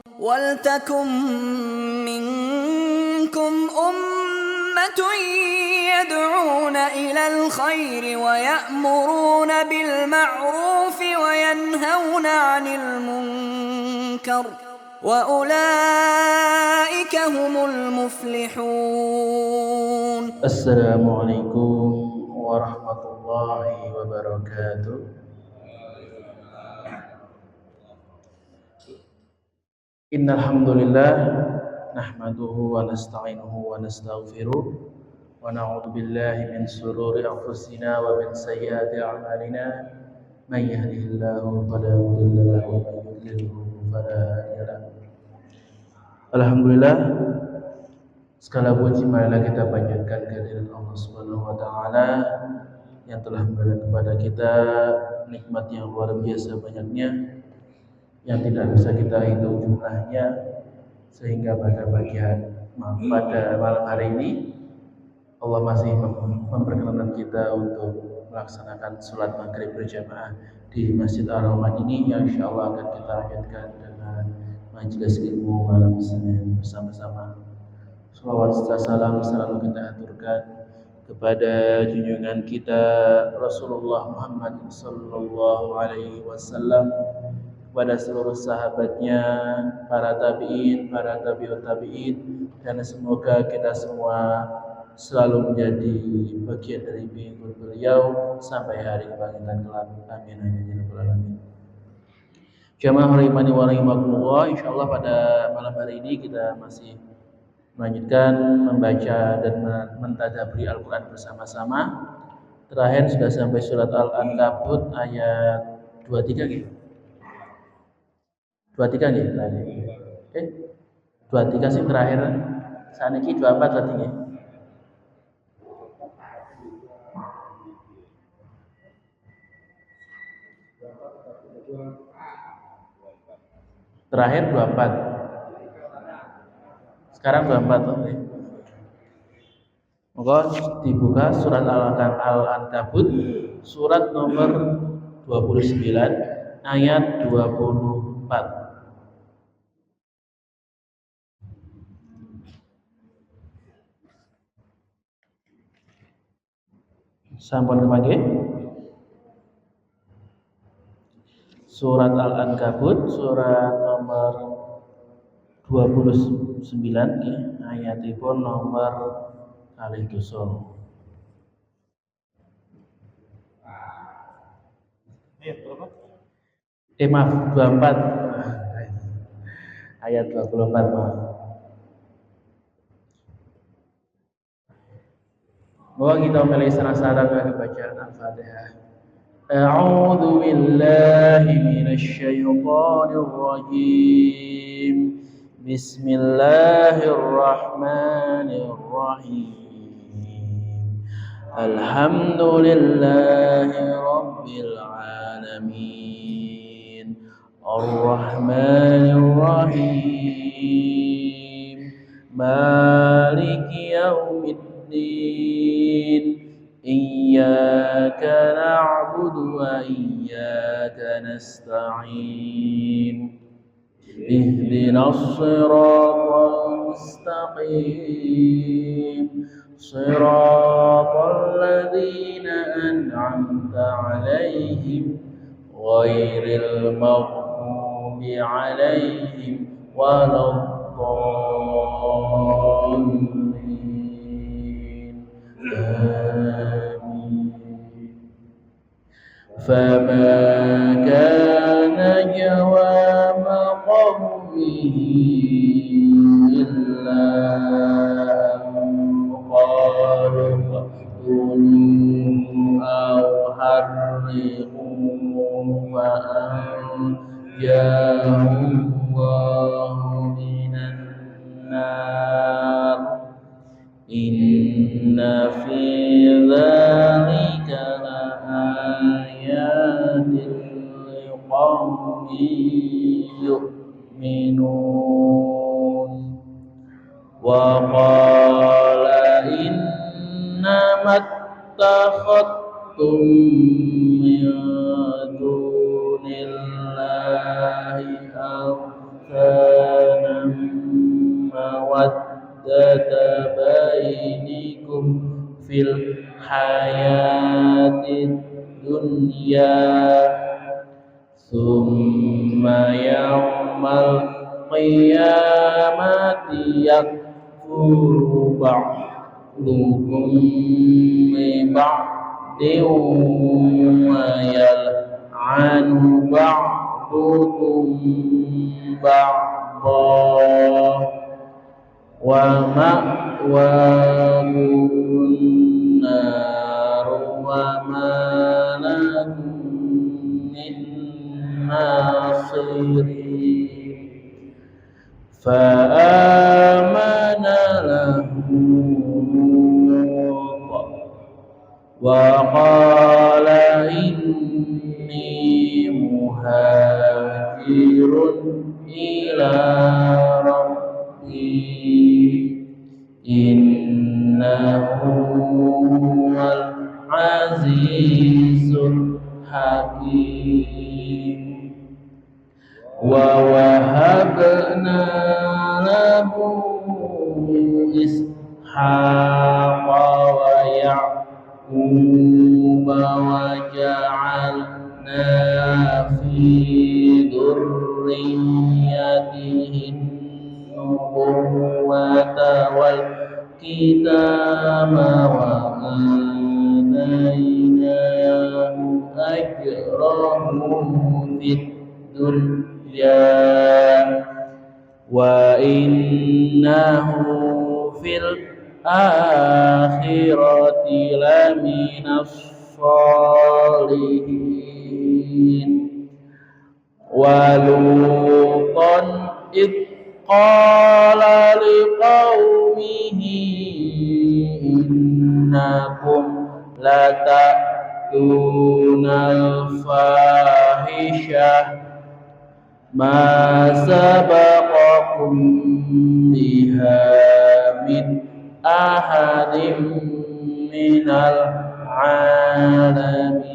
وَلْتَكُن مِّنكُمْ أُمَّةٌ يَدْعُونَ إِلَى الْخَيْرِ وَيَأْمُرُونَ بِالْمَعْرُوفِ وَيَنْهَوْنَ عَنِ الْمُنكَرِ وَأُولَئِكَ هُمُ الْمُفْلِحُونَ. Assalamualaikum warahmatullahi wabarakatuh. Innal hamdalillah nahmaduhu wa nasta'inuhu wa nastaghfiruh wa na'udzu billahi min shururi anfusina wa min sayyiati a'malina. May yahdihillahu fala mudilla lahu wa may yudlilhu fala hadiya lahu. Alhamdulillah, segala puji marilah kita panjatkan kehadirat Allah Subhanahu wa taala yang telah memberikan kepada kita nikmat yang luar biasa banyaknya, yang tidak bisa kita hitung jumlahnya, sehingga pada malam hari ini Allah masih memperkenankan kita untuk melaksanakan sholat maghrib berjamaah di Masjid Ar-Rahman ini, yang insya Allah akan kita lanjutkan dengan majelis ilmu malam Senin bersama-sama. Salawat serta salam selalu kita aturkan kepada junjungan kita Rasulullah Muhammad sallallahu alaihi wasallam, kepada seluruh sahabatnya, para tabi'in, para tabi'ut tabi'in, dan semoga kita semua selalu menjadi bagian dari pengikut beliau sampai hari kebangkitan kelak. Amin amin ya rabbal alamin. Jamaah rahimani wa rahimakumullah, insyaallah pada malam hari ini kita masih melanjutkan membaca dan mentadaburi Al-Quran bersama-sama. Terakhir sudah sampai surat Al-Ankabut ayat 23 gitu. 23 gitu tadi. Oke. 23 sih terakhir. Saniki 24 tadi ya. Terakhir 24. Sekarang 24 oke. Maka dibuka surat Al-Ankabut surat nomor 29 ayat 24. Sampun kemana? Surat Al-Ankabut surat nomor 29 ayatipun nomor kalih dosa. Maaf 24 ayat 24 maaf. Bahwa kita mulai sarang-sarang dari bacaan Al-Fatihah. A'udzu billahi minasy syaithanir rajim. Bismillahirrahmanirrahim. Alhamdulillahi rabbil alamin. Ar-Rahmanir Rahim. Maliki yaumiddin. Iyyaka na'budu wa iyyaka nasta'in. Ihdinas siratal mustaqim. Siratal ladzina an'amta 'alaihim ghairil maghdubi 'alaihim waladdallin. فما كان جواب قومه إلا أن قالوا اقتلوه أو حرقوه فأنجاه الله من النار. إن في ذلك لآيات لقوم يؤمنون. وقال إنما اتخذتم من دون الله أوثانا mawaddata bainikum fil hayatid dunya summa yawmal qiyamati yakfuru ba'dukum bi ba'din wa yal'anu ba'dukum ba'dah wa ma'wakum nar wa ma lakum min nasirin fa'amana lahu wa qala inni muhajirun ila rabbi innahu huwal azizul hakim wa wahabna lahu ishaqa wa yaquba wa ja'alna fi dhurriyyatihi nubuwwata wal kitaba wa atainahu ajrahu fid dunya wa innahu fil akhirati laminas sholihin wa lutan id qala liqaumihi innakum lata'tunal fahishah ma sabaqakum biha min ahadin minal alamin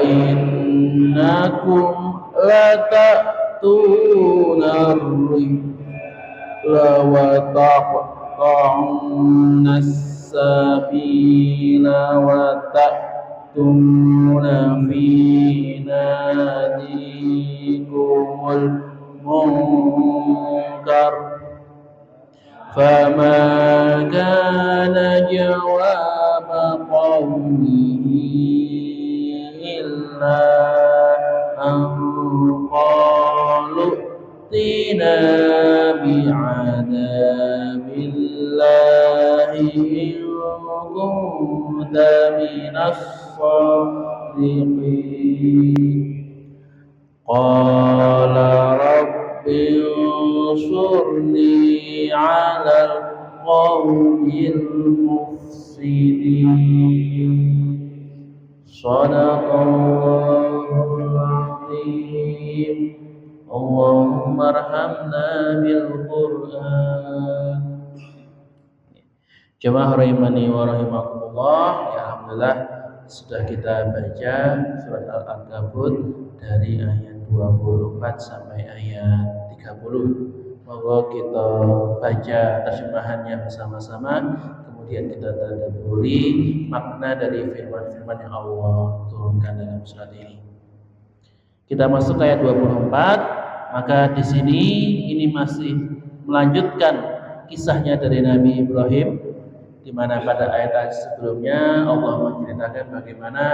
innakum lata'tunar rijla wa taqta'unas sabila wa ta'tuna fi nadikumul munkar fama kana jawaba qawmihi illa an qalu tina bi'adabillahi in kunta minas sadiqin qala rabbi ansurni 'alal qawmil mufsidin sadaqallahul azim Allahumma arhamna bil Qur'an. Jemaah rahimani wa rahimakumullah, ya alhamdulillah sudah kita baca surat Al-Ankabut dari ayat 24 sampai ayat 30. Monggo kita baca terjemahannya bersama-sama, kemudian kita tadabburi makna dari firman-firman yang Allah turunkan dalam surat ini. Kita masuk ke ayat 24, maka di sini ini masih melanjutkan kisahnya dari Nabi Ibrahim, di mana pada ayat sebelumnya Allah menceritakan bagaimana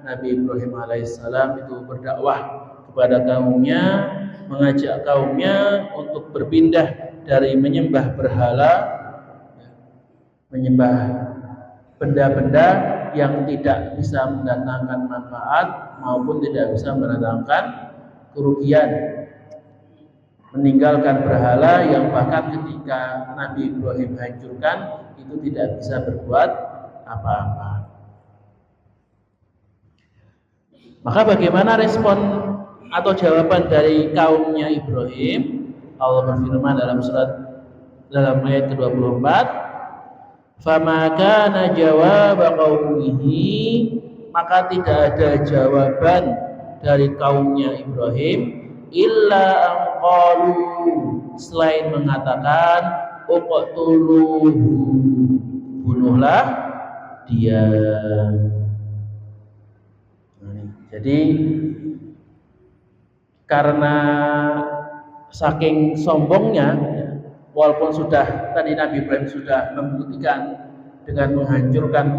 Nabi Ibrahim alaihissalam itu berdakwah kepada kaumnya, mengajak kaumnya untuk berpindah dari menyembah berhala, menyembah benda-benda yang tidak bisa mendatangkan manfaat maupun tidak bisa mendatangkan kerugian, meninggalkan berhala yang bahkan ketika Nabi Ibrahim hancurkan itu tidak bisa berbuat apa-apa. Maka bagaimana respon atau jawaban dari kaumnya Ibrahim? Allah berfirman dalam ayat ke-24, "Fama kana jawab qaumihi", maka tidak ada jawaban dari kaumnya Ibrahim illa anqalu, selain mengatakan uqtuluhu, bunuhlah dia. Jadi karena saking sombongnya, walaupun sudah tadi Nabi Ibrahim sudah membuktikan dengan menghancurkan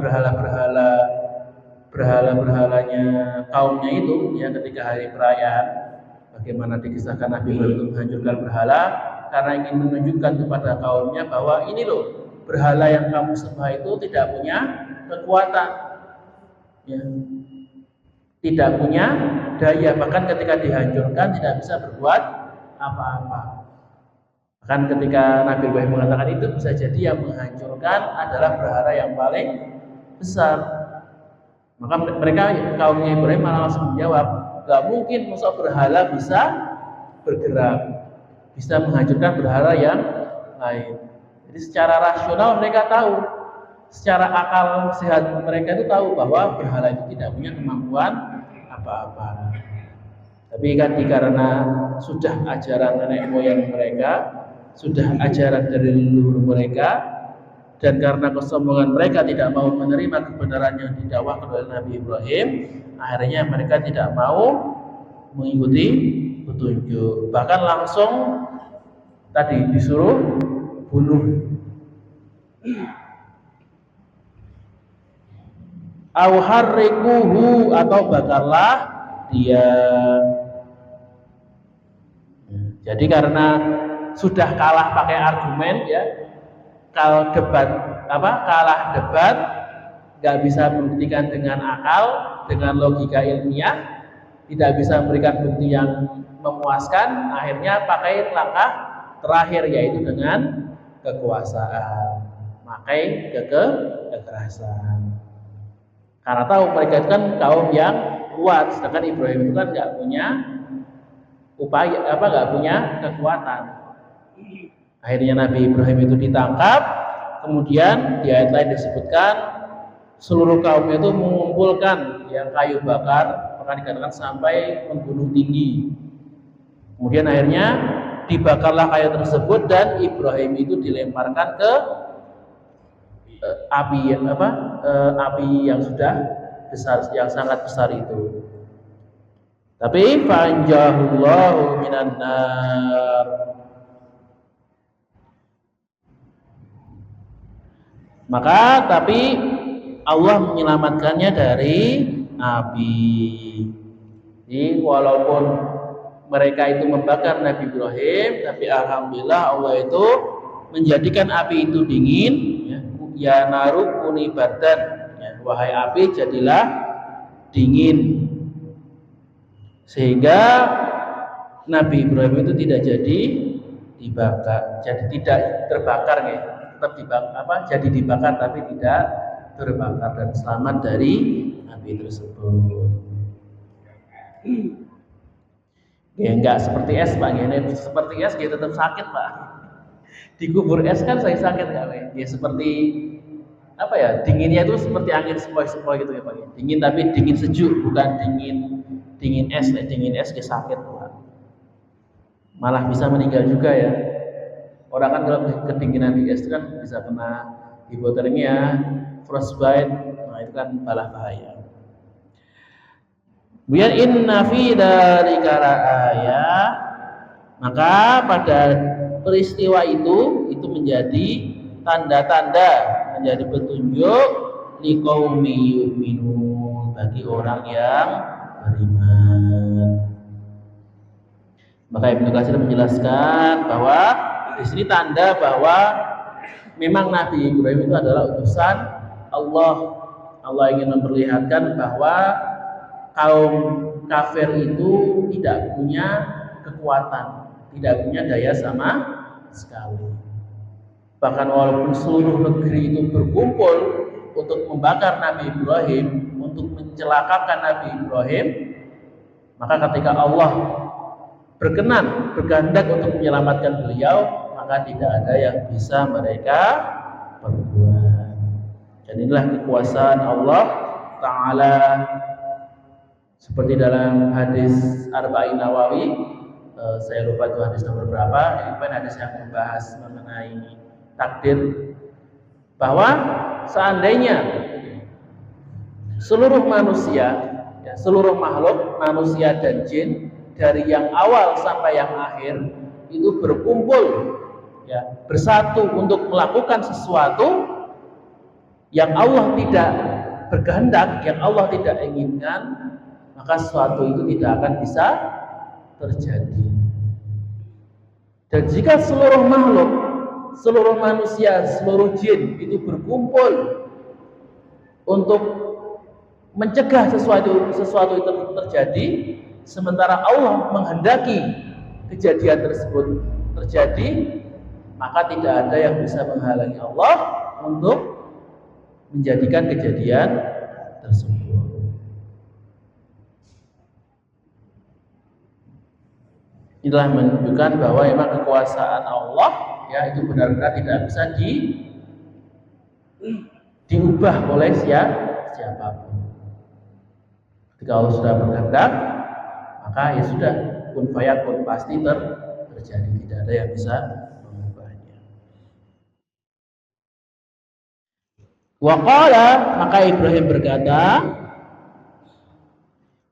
berhala-berhalanya kaumnya itu, ya, ketika hari perayaan, bagaimana dikisahkan Nabi Ibrahim itu menghancurkan berhala karena ingin menunjukkan kepada kaumnya bahwa ini loh, berhala yang kamu sembah itu tidak punya kekuatan, ya, tidak punya daya, bahkan ketika dihancurkan tidak bisa berbuat apa-apa. Bahkan ketika Nabi Ibrahim mengatakan itu, bisa jadi yang menghancurkan adalah berhala yang paling besar. Maka mereka, kaumnya Ibrahim, malah langsung menjawab, gak mungkin masa berhala bisa bergerak, bisa menghancurkan berhala yang lain. Jadi secara rasional mereka tahu, secara akal sehat mereka itu tahu bahwa berhala itu tidak punya kemampuan apa-apa. Tapi kan karena sudah ajaran nenek moyang mereka, sudah ajaran dari leluhur mereka, dan karena kesombongan mereka tidak mau menerima kebenaran yang didakwakan oleh Nabi Ibrahim, akhirnya mereka tidak mau mengikuti petunjuk. Bahkan langsung tadi disuruh bunuh. Au harrikuhu, atau bakarlah dia. Jadi karena sudah kalah pakai argumen, ya, kalah debat, nggak bisa membuktikan dengan akal, dengan logika ilmiah, tidak bisa memberikan bukti yang memuaskan, akhirnya pakai langkah terakhir, yaitu dengan kekuasaan, pakai kekerasan. Karena tahu mereka itu kan kaum yang kuat, sedangkan Ibrahim itu kan nggak punya nggak punya kekuatan. Akhirnya Nabi Ibrahim itu ditangkap, kemudian di ayat lain disebutkan seluruh kaumnya itu mengumpulkan yang kayu bakar, maka dikatakan sampai membunuh tinggi. Kemudian akhirnya dibakarlah kayu tersebut dan Ibrahim itu dilemparkan ke api yang sudah besar, yang sangat besar itu. Tapi fanjahullahu minan nar, maka tapi Allah menyelamatkannya dari api. Jadi walaupun mereka itu membakar Nabi Ibrahim, tapi alhamdulillah Allah itu menjadikan api itu dingin, ya naru kuni bardan, ya, wahai api jadilah dingin, sehingga Nabi Ibrahim itu tidak jadi dibakar, jadi tidak terbakar, ya, tetap jadi dibakar tapi tidak terbakar, dan selamat dari api tersebut. Ya enggak seperti es, Pak. Ini seperti es dia tetap sakit, Pak. Dikubur es kan saya sakit enggak, Pak? Ya seperti apa ya? Dinginnya itu seperti angin sepoi-sepoi gitu ya, Pak. Dingin tapi dingin sejuk, bukan dingin es. Dingin es dia sakit, Pak. Malah bisa meninggal juga ya. Orang kan kalau kedinginan di es itu kan bisa kena hipotermia, frostbite. Nah, itu kan malah bahaya. Biar inna fi dzalika laayah, maka pada peristiwa itu menjadi tanda-tanda, menjadi petunjuk liqaumi yu'minun, bagi orang yang beriman. Maka Ibnu Katsir menjelaskan bahwa di sini tanda bahwa memang Nabi Ibrahim itu adalah utusan Allah. Allah ingin memperlihatkan bahwa kaum kafir itu tidak punya kekuatan, tidak punya daya sama sekali. Bahkan walaupun seluruh negeri itu berkumpul untuk membakar Nabi Ibrahim, untuk mencelakakan Nabi Ibrahim, maka ketika Allah berkehendak untuk menyelamatkan beliau, maka tidak ada yang bisa mereka perbuat. Dan inilah kekuasaan Allah Ta'ala, seperti dalam hadis Arba'in Nawawi, saya lupa itu hadis nomor berapa, itu hadis yang membahas mengenai takdir, bahwa seandainya seluruh manusia, ya, seluruh makhluk manusia dan jin dari yang awal sampai yang akhir itu berkumpul, ya, bersatu untuk melakukan sesuatu yang Allah tidak berkehendak, yang Allah tidak inginkan, maka sesuatu itu tidak akan bisa terjadi. Dan jika seluruh makhluk, seluruh manusia, seluruh jin itu berkumpul untuk mencegah sesuatu itu terjadi, sementara Allah menghendaki kejadian tersebut terjadi, maka tidak ada yang bisa menghalangi Allah untuk menjadikan kejadian tersebut. Inilah menunjukkan bahwa memang kekuasaan Allah, ya, itu benar-benar tidak bisa diubah oleh siapapun. Ketika Allah sudah berkehendak, maka ya sudah, kun fayakun, pasti terjadi, tidak ada yang bisa mengubahnya. Wa qala, maka Ibrahim berkata,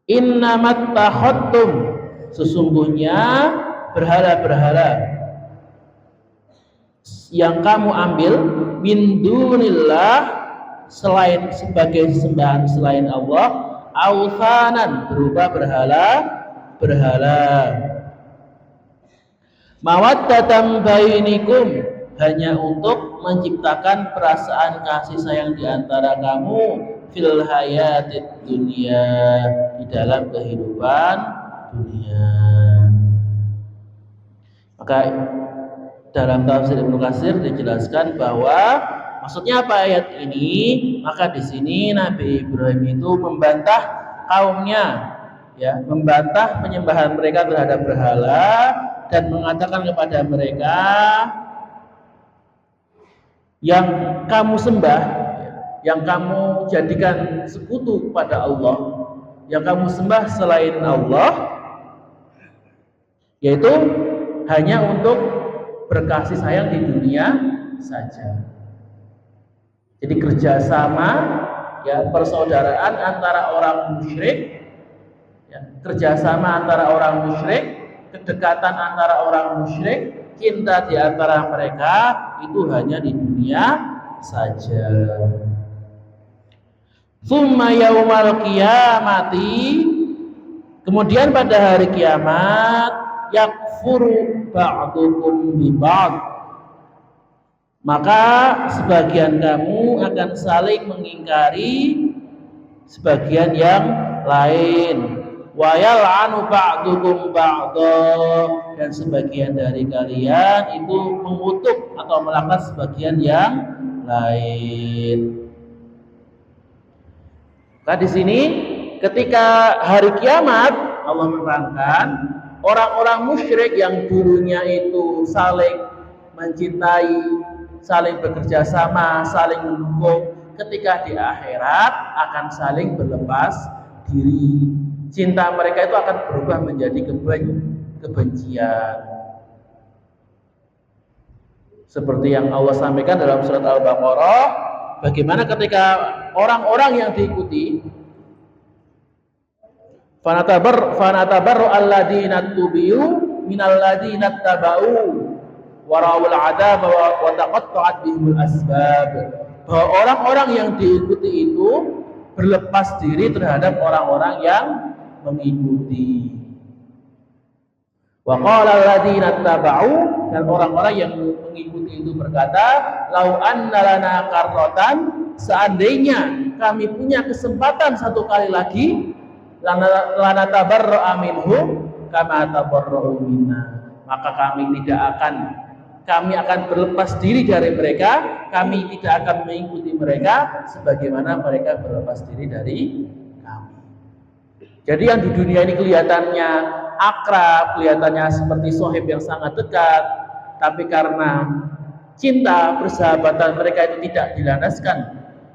innamat takhottum, sesungguhnya berhala-berhala yang kamu ambil min dunillah, selain sebagai sembahan selain Allah, authanan, berupa berhala mawaddatan bainikum, hanya untuk menciptakan perasaan kasih sayang di antara kamu fil hayatid dunya, di dalam kehidupan dunia. Maka dalam tafsir Ibnu Katsir dijelaskan bahwa maksudnya apa ayat ini? Maka di sini Nabi Ibrahim itu membantah kaumnya, ya, membantah penyembahan mereka terhadap berhala dan mengatakan kepada mereka, yang kamu sembah, yang kamu jadikan sekutu kepada Allah, yang kamu sembah selain Allah, yaitu hanya untuk berkasih sayang di dunia saja. Jadi kerjasama, ya, persaudaraan antara orang musyrik, ya, kerjasama antara orang musyrik, kedekatan antara orang musyrik, cinta di antara mereka itu hanya di dunia saja. Tsumma yaumal qiyamati, kemudian pada hari kiamat, yakfuru ba'dukum bi ba'd, maka sebagian kamu akan saling mengingkari sebagian yang lain, wa yal'anu ba'dukum ba'dha, dan sebagian dari kalian itu mengutuk atau melaknat sebagian yang lain. Nah, di sini ketika hari kiamat Allah menerangkan orang-orang musyrik yang dulunya itu saling mencintai, saling bekerja sama, saling mendukung, ketika di akhirat akan saling berlepas diri. Cinta mereka itu akan berubah menjadi kebencian. Seperti yang Allah sampaikan dalam surat Al-Baqarah, bagaimana ketika orang-orang yang diikuti, fanatabarru alladina tubiyu minal ladina tabau warawul adab wa taqatta'at bihimul asbab, bahwa orang-orang yang diikuti itu berlepas diri terhadap orang-orang yang mengikuti. Wa qala alladina tabau, dan orang-orang yang mengikuti itu berkata, lau anna lana karrotan, seandainya kami punya kesempatan satu kali lagi, lana tabarra'a minhum kama tabarra'u minna, maka kami akan berlepas diri dari mereka, kami tidak akan mengikuti mereka sebagaimana mereka berlepas diri dari kami. Jadi yang di dunia ini kelihatannya akrab, kelihatannya seperti sohib yang sangat dekat, tapi karena cinta persahabatan mereka itu tidak dilandaskan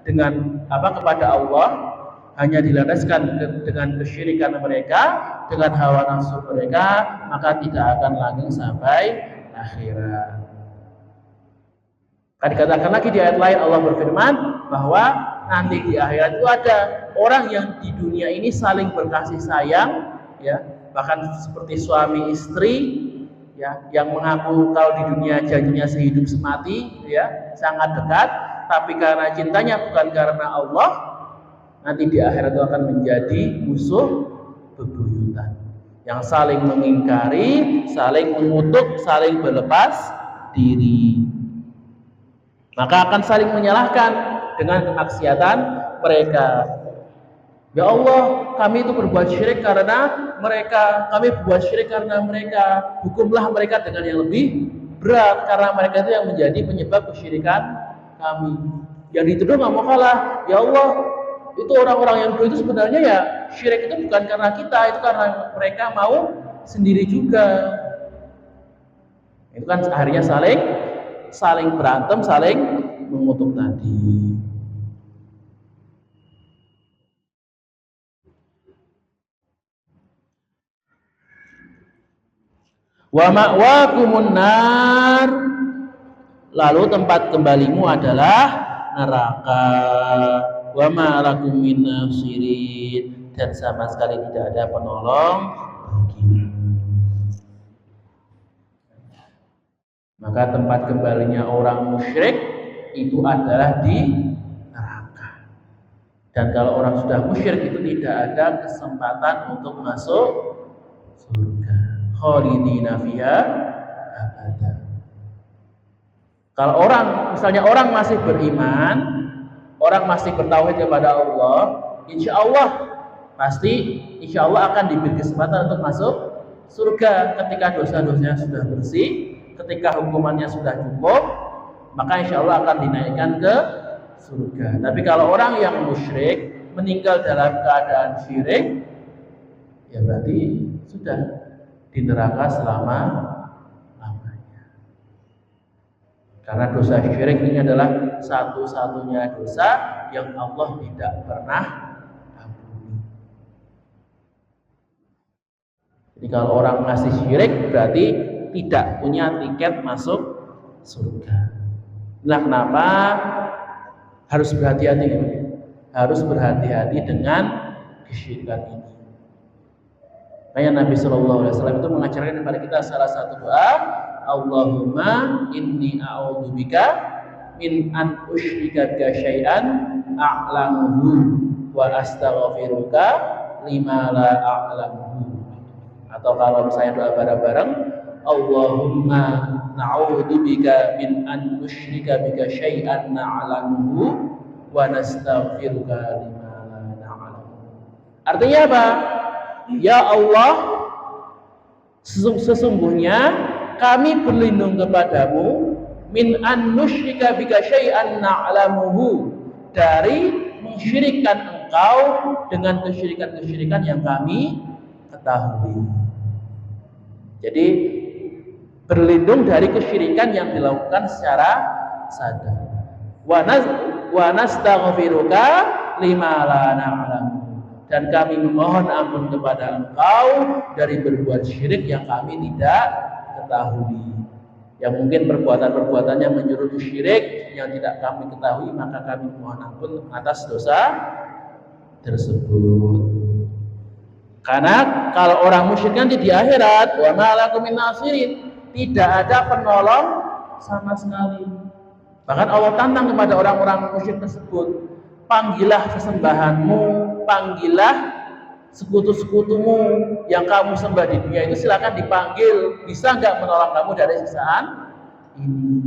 dengan kepada Allah, hanya dilandaskan dengan kesyirikan mereka, dengan hawa nafsu mereka, maka tidak akan langgeng sampai akhirat. Kan dikatakan lagi di ayat lain Allah berfirman bahwa nanti di akhirat itu ada orang yang di dunia ini saling berkasih sayang, ya, bahkan seperti suami istri, ya, yang mengaku kalau di dunia janjinya sehidup semati, ya, sangat dekat, tapi karena cintanya bukan karena Allah, nanti di akhirat itu akan menjadi musuh bebuyutan, yang saling mengingkari, saling mengutuk, saling berlepas diri. Maka akan saling menyalahkan dengan kemaksiatan mereka. Ya Allah, kami itu berbuat syirik karena mereka, kami berbuat syirik karena mereka. Hukumlah mereka dengan yang lebih berat, karena mereka itu yang menjadi penyebab kesyirikan kami. Yang dituduh nggak mau kalah. Ya Allah, itu orang-orang yang dulu itu sebenarnya ya syirik itu bukan karena kita, itu karena mereka mau sendiri juga. Itu kan akhirnya saling berantem, saling mengutuk tadi. Wa ma'wakumun nar, lalu tempat kembalimu adalah neraka. Wa ma lakum min nasirin, dan sama sekali tidak ada penolong bagimu. Maka tempat kembalinya orang musyrik itu adalah di neraka. Dan kalau orang sudah musyrik itu tidak ada kesempatan untuk masuk surga. Khalidina fiha abada. Kalau misalnya orang masih beriman, orang masih bertauhid kepada Allah, insya Allah akan diberi kesempatan untuk masuk surga ketika dosa-dosanya sudah bersih, ketika hukumannya sudah cukup, maka insya Allah akan dinaikkan ke surga. Tapi kalau orang yang musyrik meninggal dalam keadaan syirik, ya berarti sudah di neraka selama-lamanya. Karena dosa syirik ini adalah satu-satunya dosa yang Allah tidak pernah ampuni. Jadi kalau orang masih syirik berarti tidak punya tiket masuk surga. Nah, kenapa harus berhati-hati? Harus berhati-hati dengan kesyirikan ini. Makanya Nabi Shallallahu Alaihi Wasallam itu mengajarkan kepada kita salah satu doa, Allahumma inni a'udzubika min an usyrika bika syai'an a'lamuhu wa astaghfiruka lima la a'lamuhu. Atau kalau misalnya doa bareng-bareng, Allahumma na'udzubika min an nusyrika bika syai'an na'lamuhu wa nastaghfiruka lima la na'lamuhu. Artinya apa? Ya Allah, sesungguhnya kami berlindung kepadamu min an nusyrika bika syai'an na'lamuhu, dari mensyirikkan engkau dengan kesyirikan-kesyirikan yang kami ketahui. Jadi berlindung dari kesyirikan yang dilakukan secara sadar. Wa nastaghfiruka lima la na'lamu, dan kami memohon ampun kepada engkau dari berbuat syirik yang kami tidak ketahui. Yang mungkin perbuatan-perbuatannya menyuruh syirik yang tidak kami ketahui, maka kami mohon ampun atas dosa tersebut. Karena kalau orang musyrik nanti di akhirat, wa ma lakum min nasirin, tidak ada penolong sama sekali. Bahkan Allah tantang kepada orang-orang musyrik tersebut, panggillah sesembahanmu, panggillah sekutu-sekutumu yang kamu sembah di dunia itu, silakan dipanggil, bisa nggak menolong kamu dari siksaan ini?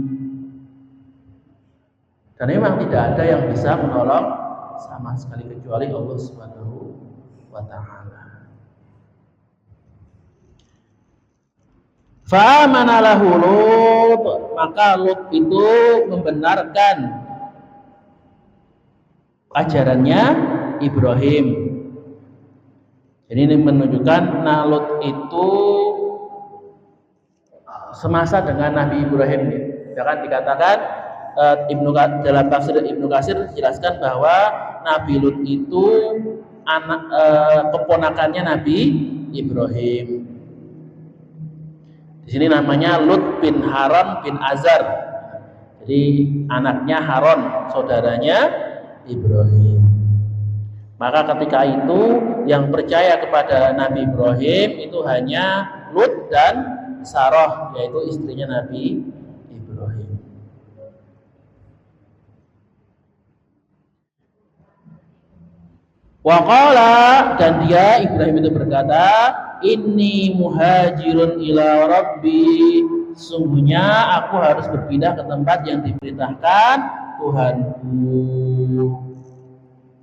Dan memang tidak ada yang bisa menolong sama sekali kecuali Allah Subhanahu wa Ta'ala. Fa'amana lahu Lut, maka Lut itu membenarkan ajarannya Ibrahim. Jadi ini menunjukkan Lut itu semasa dengan Nabi Ibrahim. Bahkan dikatakan dalam tafsir Ibnu Katsir dijelaskan bahwa Nabi Lut itu anak keponakannya Nabi Ibrahim. Di sini namanya Lut bin Haran bin Azar. Jadi anaknya Haran, saudaranya Ibrahim. Maka ketika itu yang percaya kepada Nabi Ibrahim itu hanya Lut dan Sarah, yaitu istrinya Nabi Ibrahim. Waqala, dan dia Ibrahim itu berkata, inni muhajirun ila rabbi, sungguhnya aku harus berpindah ke tempat yang diperintahkan Tuhanku.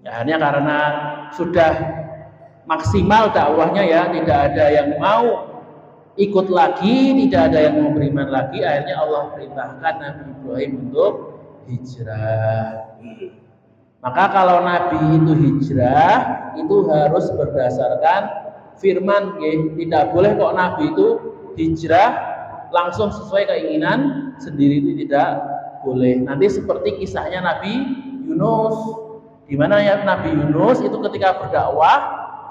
Ya, hanya karena sudah maksimal dakwahnya ya, tidak ada yang mau ikut lagi, tidak ada yang mau beriman lagi, akhirnya Allah perintahkan Nabi Ibrahim untuk hijrah. Maka kalau Nabi itu hijrah, itu harus berdasarkan firman, tidak boleh kok Nabi itu hijrah langsung sesuai keinginan sendiri, itu tidak boleh. Nanti seperti kisahnya Nabi Yunus, di mana ya Nabi Yunus itu ketika berdakwah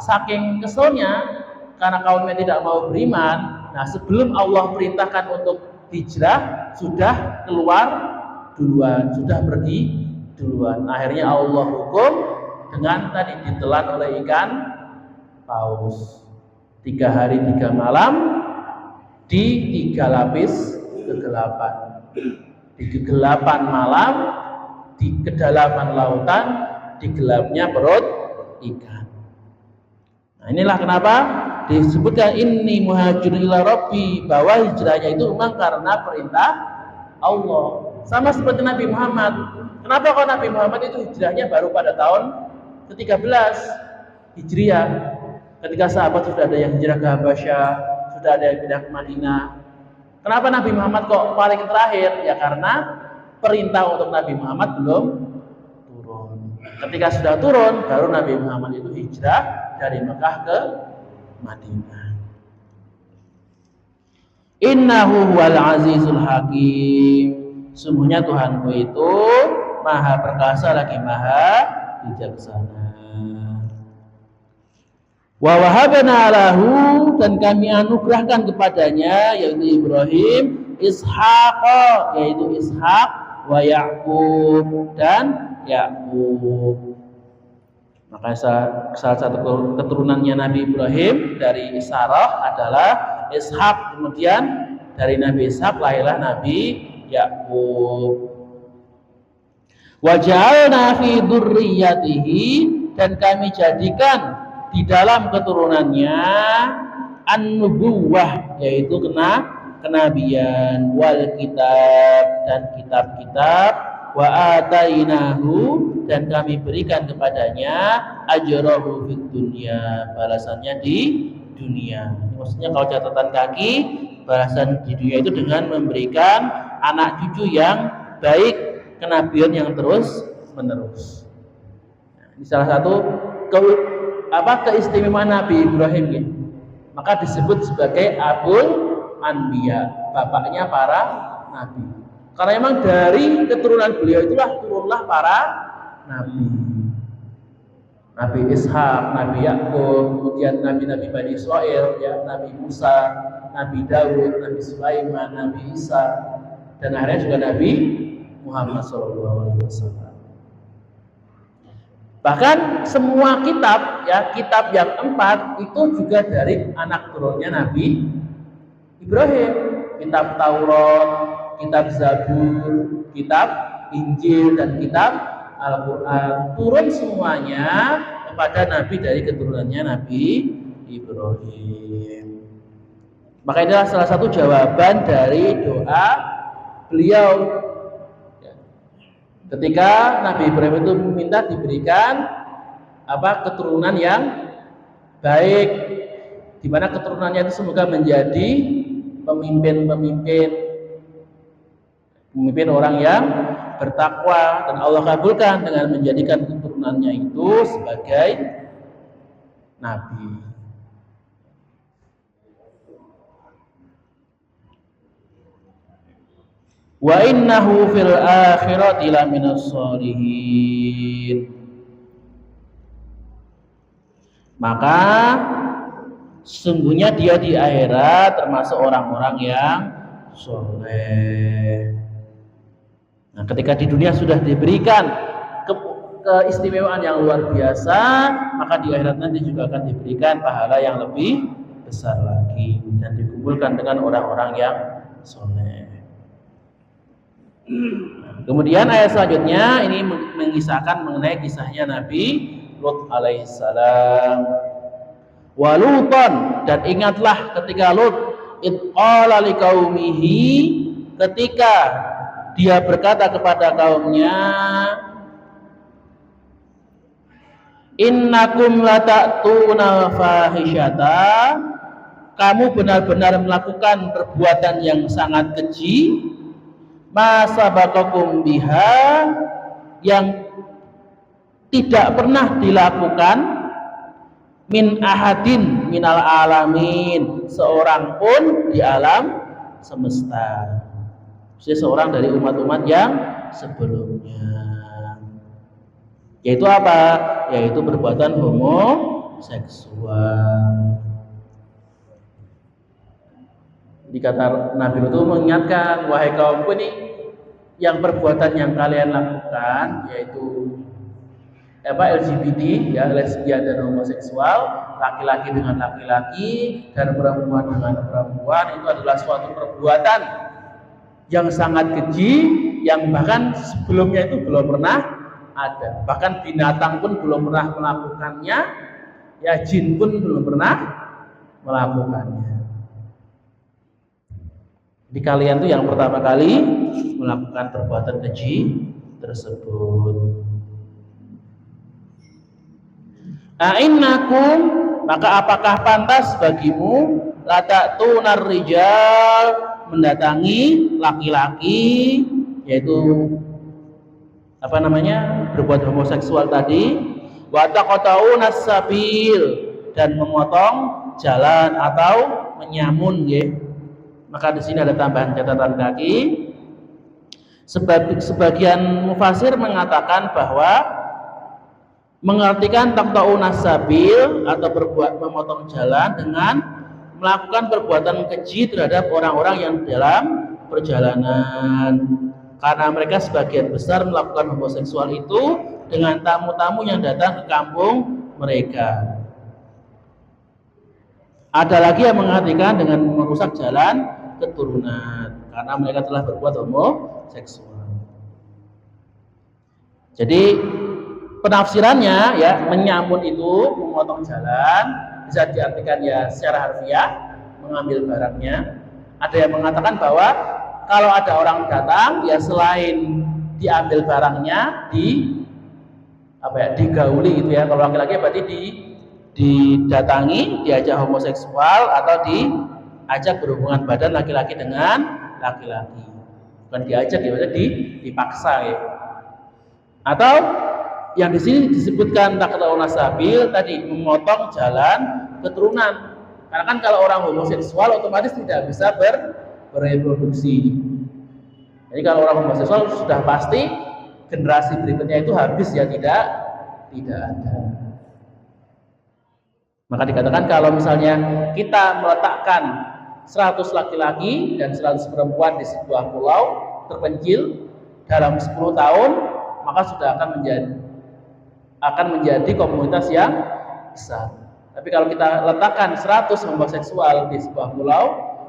saking keselnya karena kaumnya tidak mau beriman. Nah, sebelum Allah perintahkan untuk hijrah sudah keluar duluan, sudah pergi duluan. Akhirnya Allah hukum dengan tadi ditelan oleh ikan paus 3 hari 3 malam di 3 lapis kegelapan, di kegelapan malam, di kedalaman lautan, di gelapnya perut ikan. Nah, inilah kenapa disebutkan ini muhajirun ila rabbi, bahwa hijrahnya itu memang karena perintah Allah. Sama seperti Nabi Muhammad. Kenapa kok Nabi Muhammad itu hijrahnya baru pada tahun ke-13 Hijriah? Ketika sahabat sudah ada yang hijrah ke Habasyah, sudah ada yang pindah ke Madinah. Kenapa Nabi Muhammad kok paling terakhir? Ya karena perintah untuk Nabi Muhammad belum turun. Ketika sudah turun, baru Nabi Muhammad itu hijrah dari Mekah ke Madinah. Innahu huwal azizul hakim. Sungguhnya Tuhanku itu maha perkasa lagi maha bijaksana. Wa wahabna lahu, dan kami anugerahkan kepadanya yaitu Ibrahim Ishaq, yaitu Ishaq, wa Yaqub, dan Yaqub. Maka salah satu keturunannya Nabi Ibrahim dari Sarah adalah Ishaq. Kemudian dari Nabi Ishaq lahirlah Nabi Yaqub. Wa ja'alna fi dzurriyyatihi, dan kami jadikan di dalam keturunannya an-nubuwah, yaitu kenabian, wal kitab, dan kitab-kitab, wa atainahu, dan kami berikan kepadanya ajrahu fid dunya, balasannya di dunia. Maksudnya kalau catatan kaki, balasan di dunia itu dengan memberikan anak cucu yang baik, kenabian yang terus menerus. Nah, ini salah satu keistimewaan Nabi Ibrahim ya. Maka disebut sebagai Abul Anbiya, bapaknya para nabi. Karena memang dari keturunan beliau itulah turunlah para nabi. Nabi Ishaq, Nabi Yaqub, kemudian nabi-nabi Bani Israil, ya, Nabi Musa, Nabi Daud, Nabi Sulaiman, Nabi Isa, dan akhirnya juga Nabi Muhammad SAW. Bahkan semua kitab, ya, kitab yang 4 itu juga dari anak turunnya Nabi Ibrahim. Kitab Taurat, kitab Zabur, kitab Injil, dan kitab Al-Quran turun semuanya kepada Nabi dari keturunannya Nabi Ibrahim. Maka inilah salah satu jawaban dari doa beliau ketika Nabi Ibrahim itu meminta diberikan keturunan yang baik, di mana keturunannya itu semoga menjadi pemimpin orang yang bertakwa, dan Allah kabulkan dengan menjadikan keturunannya itu sebagai nabi. Wa innahu fil akhirati laminas sholihin, maka sesungguhnya dia di akhirat termasuk orang-orang yang soleh. Nah, ketika di dunia sudah diberikan keistimewaan yang luar biasa, maka di akhirat nanti juga akan diberikan pahala yang lebih besar lagi dan dikumpulkan dengan orang-orang yang soleh. Kemudian ayat selanjutnya ini mengisahkan mengenai kisahnya Nabi Lut alaihissalam. Waluton, dan ingatlah ketika Lut idqala liqaumihi, ketika dia berkata kepada kaumnya, innakum lata'tunal fahisyata, kamu benar-benar melakukan perbuatan yang sangat keji, ma sabaqakum biha, yang tidak pernah dilakukan, min ahadin minal alamin, seorang pun di alam semesta, seorang dari umat-umat yang sebelumnya. Yaitu apa? Yaitu perbuatan homoseksual. Dikata Nabi itu mengingatkan, wahai kaumku ini, yang perbuatan yang kalian lakukan yaitu LGBT, ya, lesbian dan homoseksual, laki-laki dengan laki-laki dan perempuan dengan perempuan, itu adalah suatu perbuatan yang sangat keji, yang bahkan sebelumnya itu belum pernah ada. Bahkan binatang pun belum pernah melakukannya, ya jin pun belum pernah melakukannya. Di kalian tuh yang pertama kali melakukan perbuatan keji tersebut. A'innakum, maka apakah pantas bagimu lata'tunar rijal, mendatangi laki-laki, yaitu apa namanya, berbuat homoseksual tadi, wa taqta'unas sabil, dan memotong jalan atau menyamun, ya. Maka di sini ada tambahan catatan kaki. Sebagian mufasir mengatakan bahwa mengartikan taqta'unas sabil atau berbuat memotong jalan dengan melakukan perbuatan keji terhadap orang-orang yang dalam perjalanan. Karena mereka sebagian besar melakukan homoseksual itu dengan tamu-tamu yang datang ke kampung mereka. Ada lagi yang mengartikan dengan merusak jalan keturunan karena mereka telah berbuat homoseksual. Jadi penafsirannya, ya, menyamun itu memotong jalan, bisa diartikan ya secara harfiah mengambil barangnya. Ada yang mengatakan bahwa kalau ada orang datang, ya selain diambil barangnya, digauli gitu ya. Kalau laki-laki berarti didatangi, diajak homoseksual atau diajak berhubungan badan laki-laki dengan laki-laki. Bukan diajak, ya dipaksa, ya. Atau yang di sini disebutkan taqta'unas sabil tadi, memotong jalan keturunan. Karena kan kalau orang homoseksual otomatis tidak bisa bereproduksi. Jadi kalau orang homoseksual sudah pasti generasi berikutnya itu habis, ya tidak ada. Maka dikatakan kalau misalnya kita meletakkan 100 laki-laki dan 100 perempuan di sebuah pulau terpencil dalam 10 tahun, maka sudah akan menjadi komunitas yang besar. Tapi kalau kita letakkan 100 homoseksual di sebuah pulau,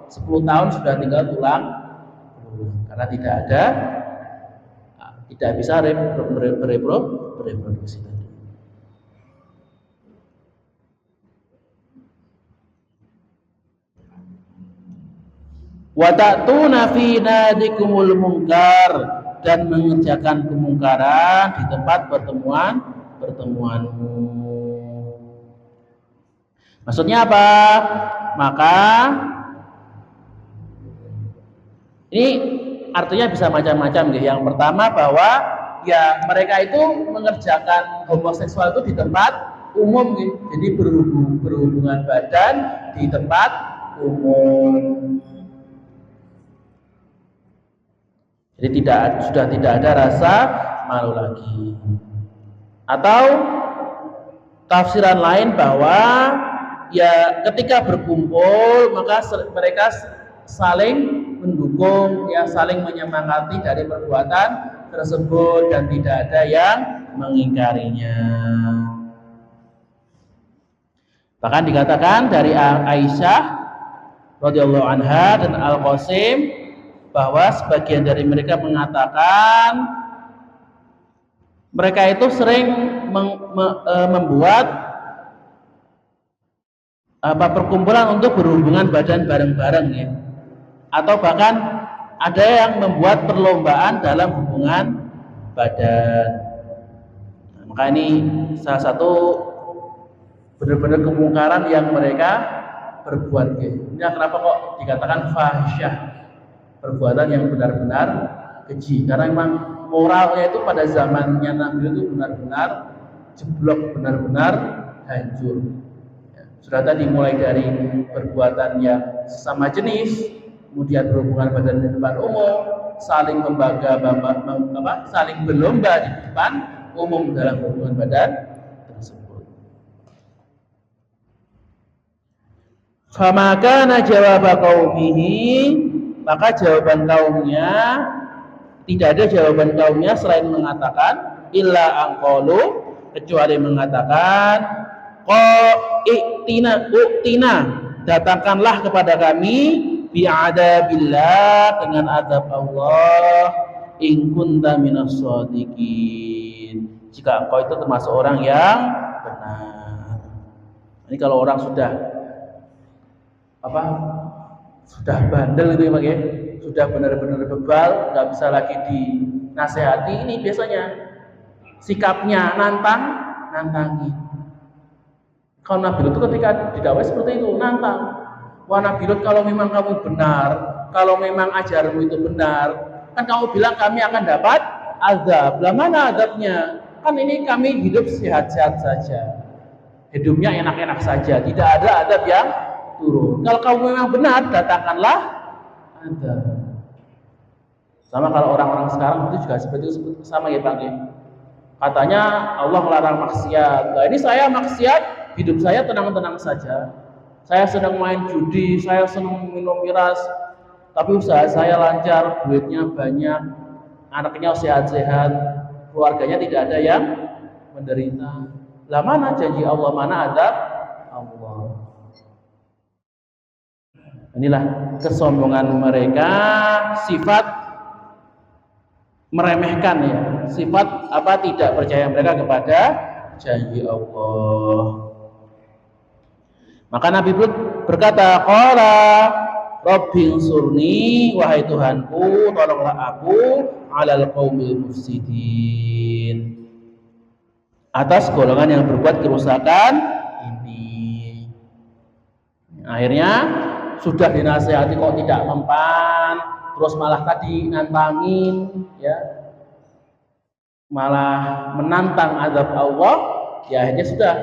10 tahun sudah tinggal tulang belulang, karena tidak bisa bereproduksi tadi. Wa ta'tuna fi nadikumul munkar, dan mengerjakan kemungkaran di tempat pertemuanmu. Maksudnya apa? Maka ini artinya bisa macam-macam, gitu. Yang pertama bahwa ya mereka itu mengerjakan homoseksual itu di tempat umum, gitu. Jadi berhubungan badan di tempat umum. Jadi sudah tidak ada rasa malu lagi. Atau tafsiran lain bahwa ya ketika berkumpul maka mereka saling mendukung, ya saling menyemangati dari perbuatan tersebut dan tidak ada yang mengingkarinya. Bahkan dikatakan dari Aisyah radhiyallahu anha dan Al-Qasim bahwa sebagian dari mereka mengatakan mereka itu sering membuat perkumpulan untuk berhubungan badan bareng-bareng ya, atau bahkan ada yang membuat perlombaan dalam hubungan badan. Nah, maka ini salah satu benar-benar kemungkaran yang mereka berbuat. Ini kenapa kok dikatakan fahisyah, perbuatan yang benar-benar keji, karena memang moralnya itu pada zamannya Nabi itu benar-benar jeblok, benar-benar hancur. Sudah tadi mulai dari perbuatan yang sesama jenis, kemudian berhubungan badan di depan umum, saling saling berlomba di depan umum dalam hubungan badan tersebut. Fama kana jawab qaumihi, maka jawaban kaumnya, tidak ada jawaban kaumnya selain mengatakan illa angqalu, kecuali mengatakan uktina, datangkanlah kepada kami bi'adabillah, dengan azab Allah, in kunta minas shadiqin, jika engkau itu termasuk orang yang benar. Ini kalau orang sudah bandel itu ya, sudah benar-benar bebal, nggak bisa lagi dinasehati, ini biasanya sikapnya nantangin. Kalau Nabi Lut itu ketika didakwai seperti itu, nantang. Wah Nabi Lut, kalau memang kamu benar, kalau memang ajarmu itu benar, kan kamu bilang kami akan dapat azab. Lah mana azabnya? Kan ini kami hidup sehat-sehat saja, hidupnya enak-enak saja, tidak ada azab yang turun. Kalau kamu memang benar, datangkanlah azab. Sama kalau orang-orang sekarang itu juga seperti itu, sama ya Pak. Katanya Allah melarang maksiat. Nah ini saya maksiat, hidup saya tenang-tenang saja. Saya sedang main judi, saya senang minum miras, tapi usaha saya lancar, duitnya banyak, anaknya sehat-sehat, keluarganya tidak ada yang menderita. Lah mana janji Allah, mana azab Allah? Inilah kesombongan mereka, sifat meremehkan ya, sifat tidak percaya mereka kepada janji Allah. Maka Nabi Lut berkata, qala rabbi surni, wahai Tuhanku, tolonglah aku alal qaumil mufsidin, atas golongan yang berbuat kerusakan ini. Akhirnya sudah dinasihati kok tidak mempan, terus malah tadi nantangin ya, malah menantang azab Allah. Ya akhirnya sudah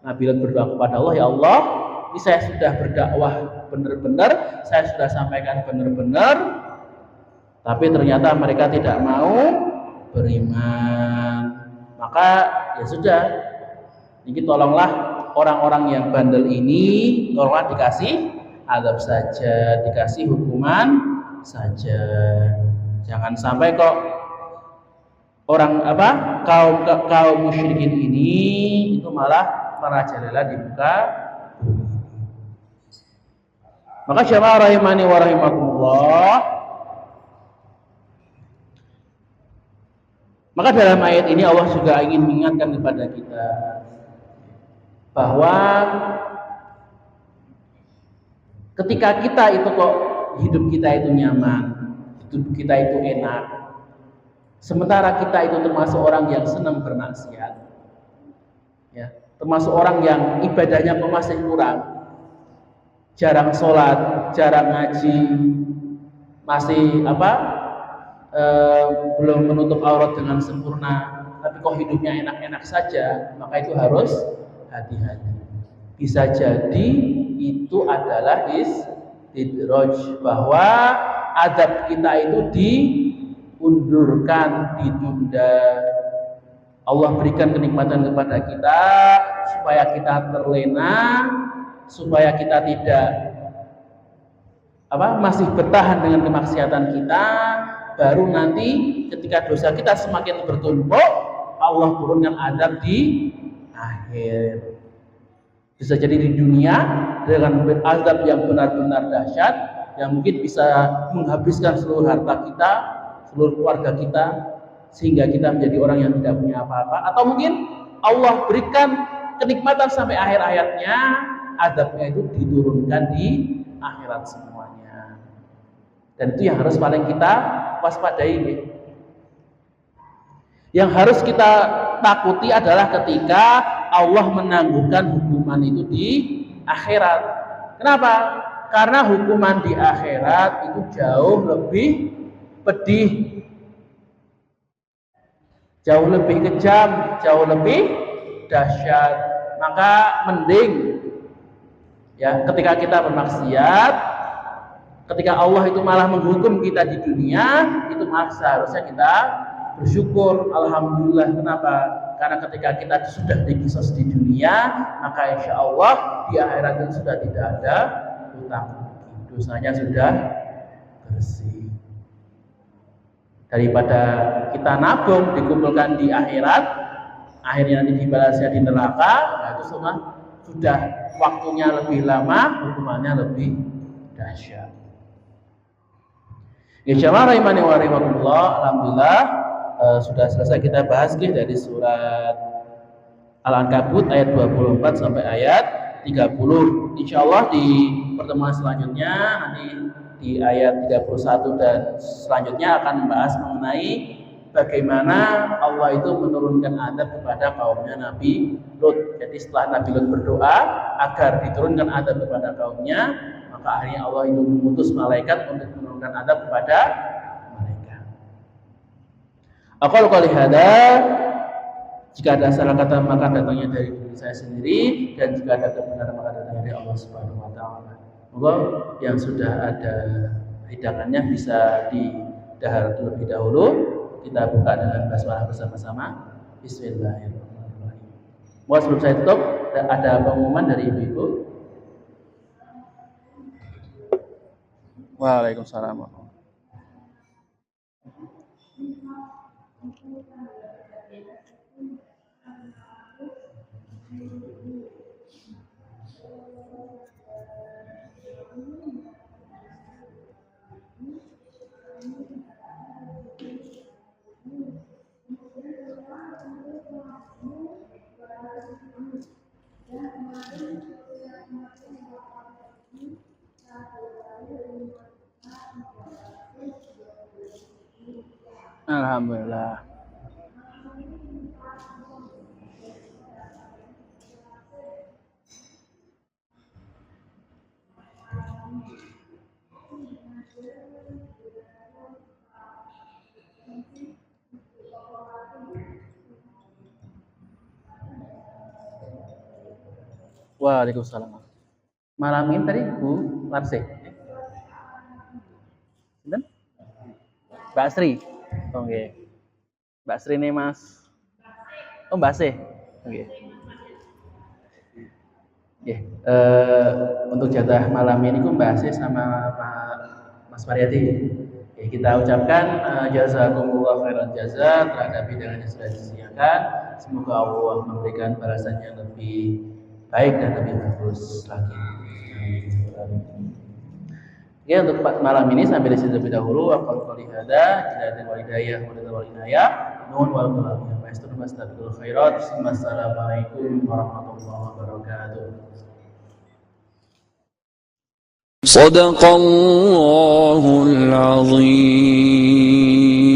Nabi Lut berdoa kepada Allah, ya Allah, ini saya sudah berdakwah benar-benar, saya sudah sampaikan benar-benar, tapi ternyata mereka tidak mau beriman. Maka ya sudah, ini tolonglah orang-orang yang bandel ini, tolonglah dikasih azab saja, dikasih hukuman saja. Jangan sampai kok orang kaum musyrikin ini itu malah merajalela di muka bumi. Maka jamaah rahimani wa rahimakumullah, maka dalam ayat ini Allah juga ingin mengingatkan kepada kita bahwa ketika kita itu kok hidup kita itu nyaman, hidup kita itu enak, sementara kita itu termasuk orang yang senang bermaksiat, ya, termasuk orang yang ibadahnya masih kurang, jarang sholat, jarang ngaji, masih belum menutup aurat dengan sempurna, tapi kok hidupnya enak-enak saja, maka itu harus hati-hati. Bisa jadi itu adalah istidraj, bahwa azab kita itu diundurkan, ditunda. Allah berikan kenikmatan kepada kita supaya kita terlena, supaya kita tidak masih bertahan dengan kemaksiatan kita. Baru nanti ketika dosa kita semakin bertumpuk, Allah turunkan azab di akhir. Bisa jadi di dunia dengan azab yang benar-benar dahsyat, yang mungkin bisa menghabiskan seluruh harta kita, seluruh keluarga kita, sehingga kita menjadi orang yang tidak punya apa-apa. Atau mungkin Allah berikan kenikmatan sampai akhir hayatnya, azabnya itu diturunkan di akhirat semuanya. Dan itu yang harus paling kita waspadai. Yang harus kita takuti adalah ketika Allah menangguhkan hukuman itu di akhirat. Kenapa? Karena hukuman di akhirat itu jauh lebih pedih, jauh lebih kejam, jauh lebih dahsyat. Maka mending ya ketika kita bermaksiat, ketika Allah itu malah menghukum kita di dunia, itu malah seharusnya kita bersyukur, alhamdulillah. Kenapa? Karena ketika kita sudah dikisos di dunia, maka insya Allah di akhirat itu sudah tidak ada hutang, dosanya sudah bersih. Daripada kita nabung dikumpulkan di akhirat, akhirnya nanti dibalasnya di neraka, nah itu semua sudah waktunya lebih lama, hukumannya lebih dahsyat. Insyaallah rahimani wa rahimakumullah, alhamdulillah sudah selesai kita bahas dari surat Al-Ankabut ayat 24 sampai ayat 30. Insyaallah di pertemuan selanjutnya nanti di ayat 31 dan selanjutnya akan membahas mengenai bagaimana Allah itu menurunkan azab kepada kaumnya Nabi Lut. Jadi setelah Nabi Lut berdoa agar diturunkan azab kepada kaumnya, maka akhirnya Allah itu mengutus malaikat untuk menurunkan azab kepada mereka. Aku qali hada, jika ada salah kata maka datangnya dari diri saya sendiri, dan jika ada kebenaran maka datangnya dari Allah Subhanahu wa taala. Moga yang sudah ada hidangannya bisa didahar terlebih dahulu. Kita buka dengan basmalah bersama-sama. Bismillahirrahmanirrahim. Mohon sebelum saya tutup, ada pengumuman dari ibu-ibu. Waalaikumsalam. Alhamdulillah. Waalaikumsalam. Malam ini tadi Bu Larse. Mbak Sri. Oke. Mbak Sri nih Mas. Oh Mbak Se. Oke. Untuk jatah malam ini Mbak Se sama Pak Mas Mariati. Kita ucapkan jazakumullah khairan jaza terhadap hidangan yang sudah disediakan. Semoga Allah memberikan balasan yang lebih baik dan lebih bagus lagi. Ya, untuk malam ini sampai di sini terlebih dahulu. Aku qali hada, hidayah wal hidayah wal inayah. Nuhun wal kalam. Astagfirullahaladzim khairat. Assalamualaikum warahmatullahi wabarakatuh. Sadaqallahul azim.